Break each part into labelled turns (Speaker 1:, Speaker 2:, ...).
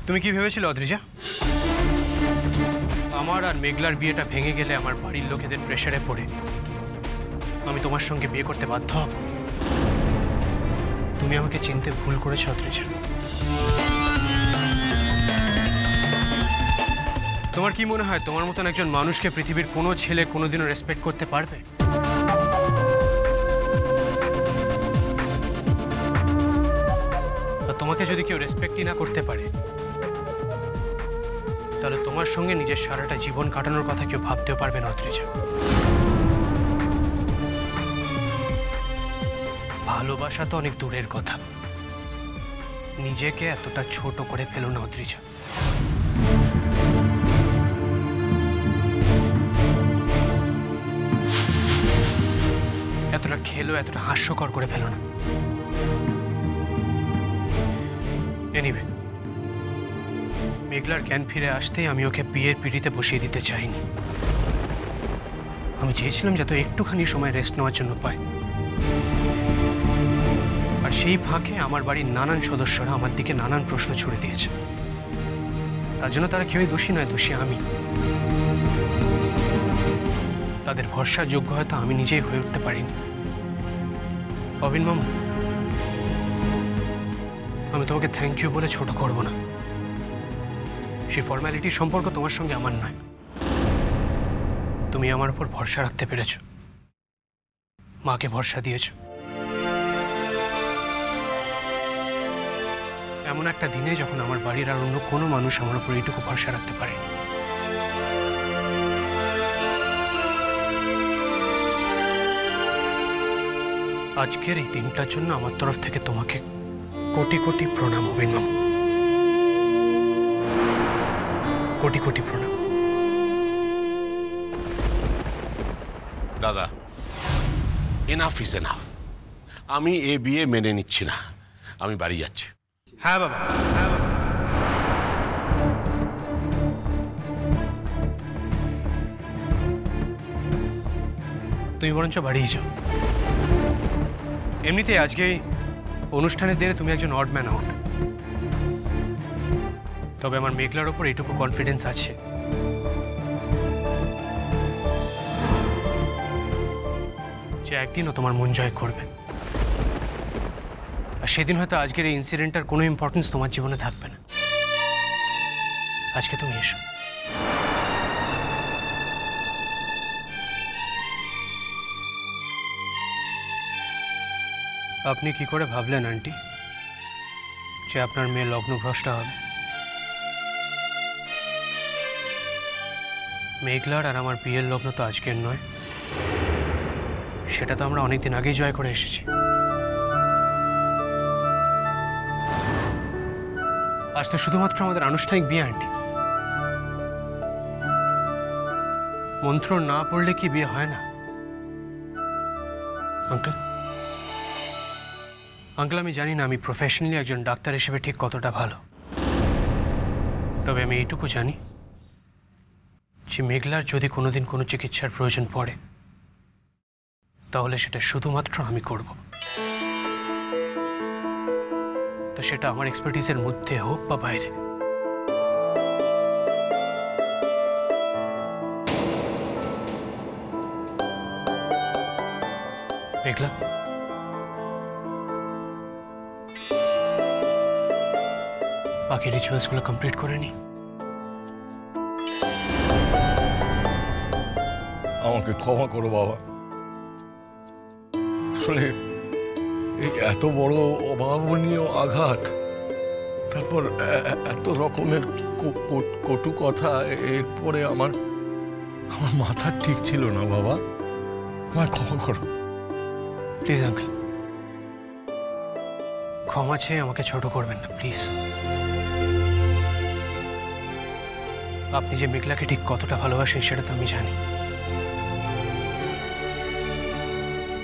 Speaker 1: তুমি কি ভেবেছিলে অদ্রিজা? আমার আর মেঘলার বিয়েটা ভেঙে গেলে আমার বাড়ির লোকেদের প্রেসারে পড়ে আমি তোমার সঙ্গে বিয়ে করতে বাধ্য হব? তুমি আমাকে চিনতে ভুল করেছো অদ্রিজা। তোমার কি মনে হয় তোমার মতন একজন মানুষকে পৃথিবীর কোনো ছেলে কোনোদিনও রেসপেক্ট করতে পারবে? আর তোমাকে যদি কেউ রেসপেক্টই না করতে পারে, তাহলে তোমার সঙ্গে নিজের সারাটা জীবন কাটানোর কথা কেউ ভাবতেও পারবে না অদ্রিজা। ভালোবাসা তো অনেক দূরের কথা, নিজেকে এতটা ছোট করে ফেলো না অদ্রিজা। এতটা খেলো, এতটা হাস্যকর করে ফেলো না। এনিওয়ে, মেঘলার জ্ঞান ফিরে আসতেই আমি ওকে বিয়ের পিঁড়িতে বসিয়ে দিতে চাইনি। আমি চেয়েছিলাম যাতে একটুখানি সময় রেস্ট নেওয়ার জন্য পায়। আর সেই ফাঁকে আমার বাড়ির নানান সদস্যরা আমার দিকে নানান প্রশ্ন ছুড়ে দিয়েছে। তার জন্য তারা কেউই দোষী নয়, দোষী আমি। তাদের ভরসার যোগ্য হয়তো আমি নিজেই হয়ে উঠতে পারিনি। অবিন মামু, আমি তোমাকে থ্যাংক ইউ বলে ছোট করব না। সেই ফর্মালিটির সম্পর্ক তোমার সঙ্গে আমার নয়। তুমি আমার উপর ভরসা রাখতে পেরেছ, মাকে ভরসা দিয়েছ। এমন একটা দিনে যখন আমার বাড়ির আর অন্য কোনো মানুষ আমার উপর এইটুকু ভরসা রাখতে পারেনি। আজকের এই দিনটার জন্য আমার তরফ থেকে তোমাকে কোটি কোটি প্রণাম অবিন মামু, কোটি কোটি প্রণাম।
Speaker 2: দাদা, এনাফ ইজ এনাফ। আমি এ বিয়ে মেনে নিচ্ছি না, আমি বাড়ি যাচ্ছি।
Speaker 1: হ্যাঁ বাবা, হ্যাঁ বাবা। তুমি বরঞ্চ বাড়িয়ে যাও। এমনিতে আজকে অনুষ্ঠানের দিনে তুমি একজন অড ম্যান আউট। তবে আমার মেঘলার ওপর এইটুকু কনফিডেন্স আছে যে একদিনও তোমার মন জয় করবে। আর সেদিন হয়তো আজকের এই ইনসিডেন্টটার কোনো ইম্পর্টেন্স তোমার জীবনে থাকবে না। আজকে তুমি এসো। আপনি কি করে ভাবলেন আন্টি যে আপনার মেয়ে লগ্নভ্রষ্ট হবে? মেঘলার আর আমার বিয়ের লগ্ন তো আজকের নয়, সেটা তো আমরা অনেকদিন আগেই জয় করে এসেছি। আজ তো শুধুমাত্র আমাদের আনুষ্ঠানিক বিয়ে আন্টি। মন্ত্র না পড়লে কি বিয়ে হয় না? আঙ্কেল, আঙ্কেল, আমি জানি না আমি প্রফেশনালি একজন ডাক্তার হিসেবে ঠিক কতটা ভালো, তবে আমি এইটুকু জানি যে মেঘলার যদি কোনোদিন কোনো চিকিৎসার প্রয়োজন পড়ে তাহলে সেটা শুধুমাত্র আমি করব। তো সেটা আমার এক্সপার্টিসের মধ্যে হোক বা বাইরে। মেঘলা, বাকি রিচুয়ালসগুলো কমপ্লিট করে নি।
Speaker 3: আমাকে ক্ষমা করো বাবা, আসলে এই এত বড় অভাবনীয় আঘাত, তারপর এত রকমের কটু কথা, এরপরে আমার মাথা ঠিক ছিল না বাবা, আমার ক্ষমা করো
Speaker 1: প্লিজ আঙ্কেল, ক্ষমা চেয়ে আমাকে ছোট করবেন না প্লিজ। আপনি যে মেঘলাকে ঠিক কতটা ভালোবাসেন সেটা তো আমি জানি।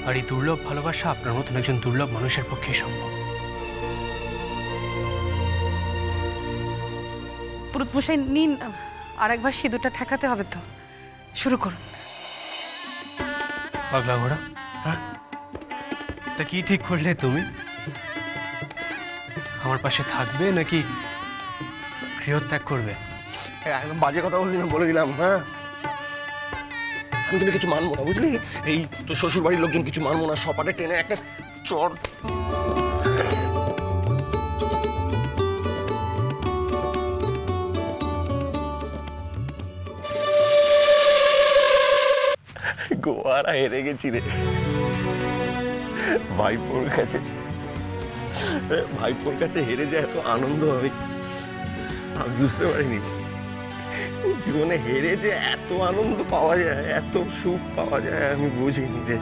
Speaker 1: আর এই দুর্লভ ভালোবাসা আপনার মতন একজন দুর্লভ মানুষের পক্ষেই সম্ভব।
Speaker 4: পুরুত মশাই নিন, আর একবার সিঁদুরটা ঠেকাতে হবে তো। শুরু করুন।
Speaker 1: পাগলা ঘোড়া, হ্যাঁ? তা কি ঠিক করলে তুমি? আমার পাশে থাকবে নাকি গৃহত্যাগ করবে?
Speaker 5: একদম বাজে কথা বললি না, বলে দিলাম। হ্যাঁ, আমি কিন্তু কিছু মানবো না, বুঝলি? এই তো শ্বশুর বাড়ির লোকজন কিছু মানবো না, সপাটে টেনে একটা চর। গোয়ারা হেরে গেছি রে ভাইপোর কাছে। ভাইপোর কাছে হেরে যায় এত আনন্দ আমি বুঝতে পারিনি। জীবনে হেরে যে এত আনন্দ পাওয়া যায়, এত সুখ পাওয়া যায় আমি বুঝিনি রে।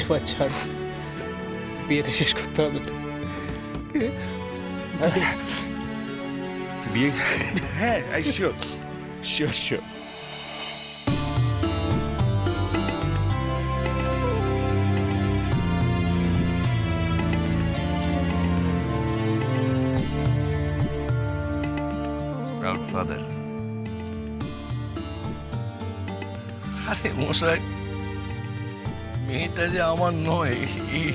Speaker 1: এবার ছাড়, বিয়েটা শেষ করতে হবে তো।
Speaker 5: বিয়ে? হ্যাঁ, sure sure sure.
Speaker 6: proud father.
Speaker 3: আরে মশাই, মেয়েটা যে আমার নয়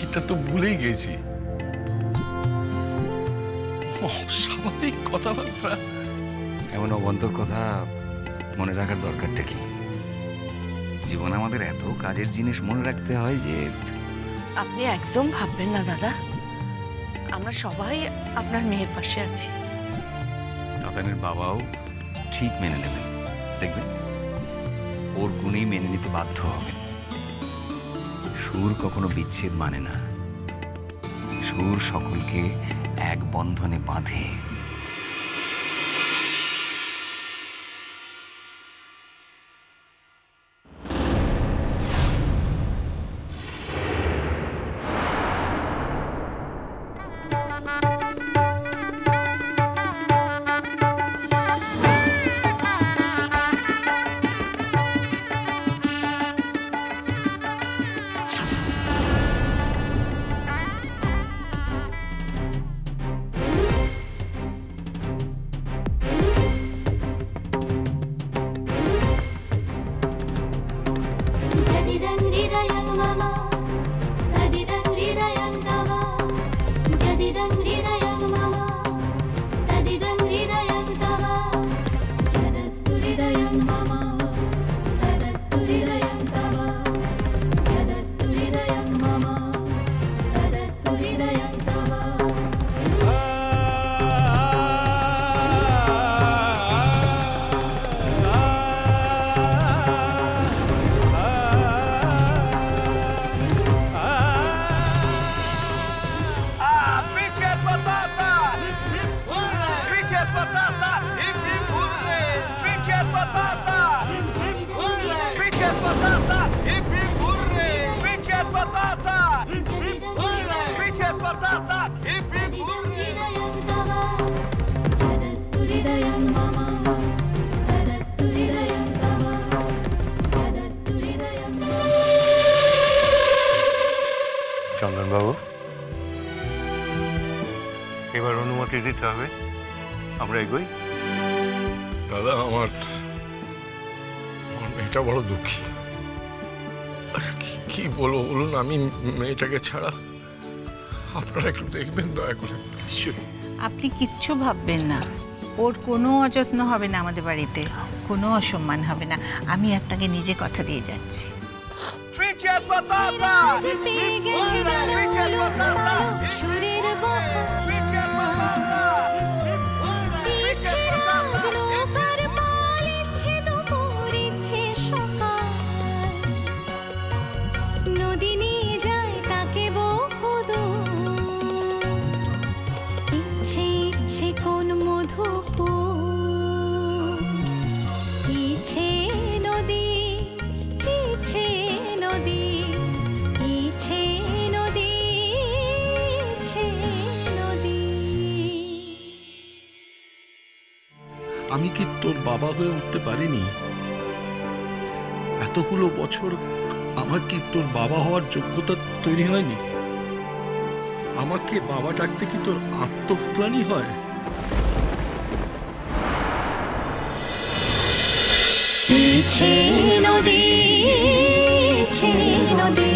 Speaker 3: এটা তো ভুলেই গেছি। স্বাভাবিক কথাবার্তা।
Speaker 6: এমন অবান্তর কথা মনে রাখার দরকারটা কি? জীবনে আমাদের এত কাজের জিনিস মনে রাখতে হয় যে।
Speaker 7: আপনি একদম ভাববেন না দাদা, আমরা সবাই আপনার মেয়ের পাশে আছি।
Speaker 6: আপনাদের বাবাও ঠিক মেনে নেবেন, দেখবেন ওর গুণেই মেনে নিতে বাধ্য হবেন। সুর কখনো বিচ্ছেদ মানে না, সুর সকলকে এক বন্ধনে বাঁধে।
Speaker 8: চন্দনবাবু, এবার অনুমতি দিতে হবে, আমরা এগোই।
Speaker 3: দাদা, আমার মেয়েটা বড় দুঃখী। কি বলবো বলুন, আমি মেয়েটাকে ছাড়া। আপনারা একটু দেখবেন দয়া করে।
Speaker 9: আপনি কিচ্ছু ভাববেন না, ওর কোনো অযত্ন হবে না আমাদের বাড়িতে, কোনো অসম্মান হবে না। আমি আপনাকে নিজে কথা দিয়ে যাচ্ছি।
Speaker 3: আমি কি তোর বাবা হয়ে উঠতে পারিনি? এতগুলো বছর আমার কি তোর বাবা হওয়ার যোগ্যতা তৈরি হয়নি? আমাকে বাবা ডাকতে কি তোর আত্মগ্লানি হয়?
Speaker 10: নদী